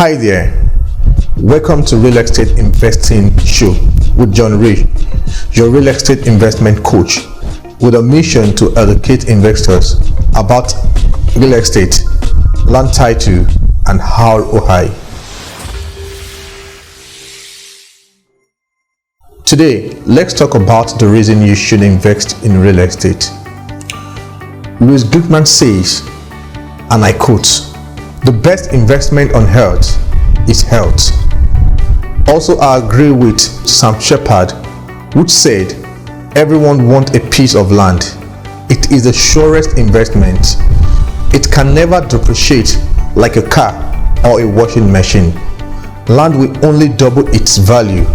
Hi there, welcome to Real Estate Investing Show with John Rich, your real estate investment coach with a mission to educate investors about real estate, land title, and ROI. Today, let's talk about the reason you should invest in real estate. Louis Glickman says, and I quote, "The best investment on earth is health." Also, I agree with Sam Shepard, which said, "Everyone wants a piece of land. It is the surest investment. It can never depreciate like a car or a washing machine. Land will only double its value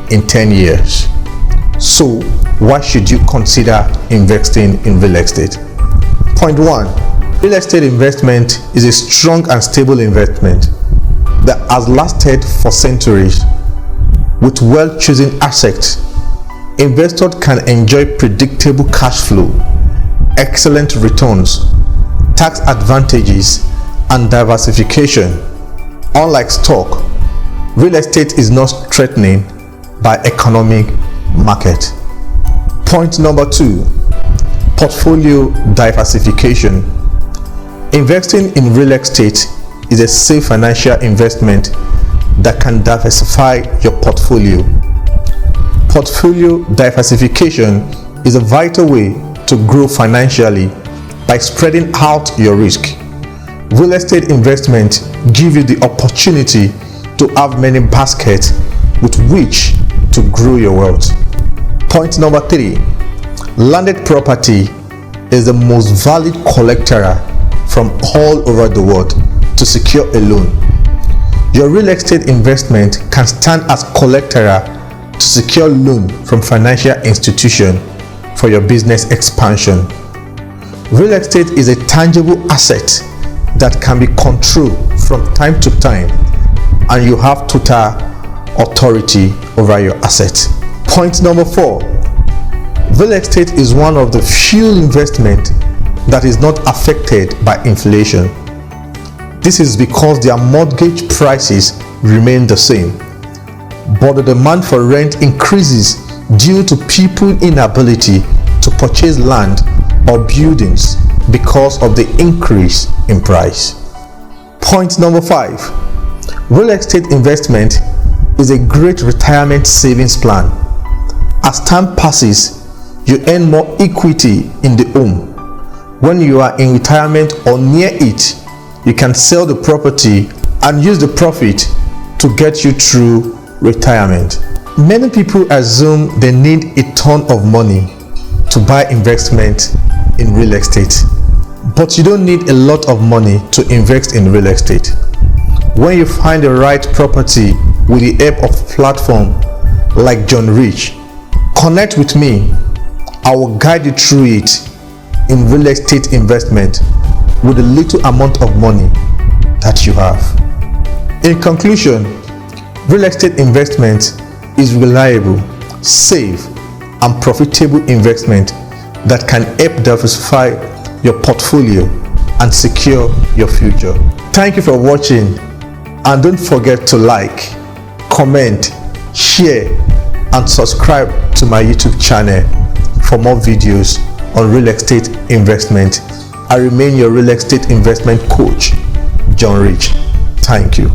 in 10 years. So, why should you consider investing in real estate? Point 1. Real estate investment is a strong and stable investment that has lasted for centuries. With well-chosen assets, investors can enjoy predictable cash flow, excellent returns, tax advantages, and diversification. Unlike stock, real estate is not threatened by economic market. Point number 2, portfolio diversification. Investing in real estate is a safe financial investment that can diversify your portfolio. Portfolio diversification is a vital way to grow financially by spreading out your risk. Real estate investments give you the opportunity to have many baskets with which to grow your wealth. Point number 3, landed property is the most valid collateral from all over the world to secure a loan. Your real estate investment can stand as collateral to secure loan from financial institutions for your business expansion. Real estate is a tangible asset that can be controlled from time to time, and you have total authority over your assets. Point number 4, real estate is one of the few investments that is not affected by inflation. This is because their mortgage prices remain the same, but the demand for rent increases due to people's inability to purchase land or buildings because of the increase in price. Point number 5, real estate investment is a great retirement savings plan. As time passes, you earn more equity in the home. When you are in retirement or near it, you can sell the property and use the profit to get you through retirement. Many people assume they need a ton of money to buy investment in real estate, but you don't need a lot of money to invest in real estate. When you find the right property with the help of platform like John Rich, connect with me. I will guide you through it in real estate investment with the little amount of money that you have. In conclusion, real estate investment is reliable, safe, and profitable investment that can help diversify your portfolio and secure your future. Thank you for watching, and don't forget to like, comment, share, and subscribe to my YouTube channel for more videos on real estate investment. I remain your real estate investment coach, John Rich. Thank you.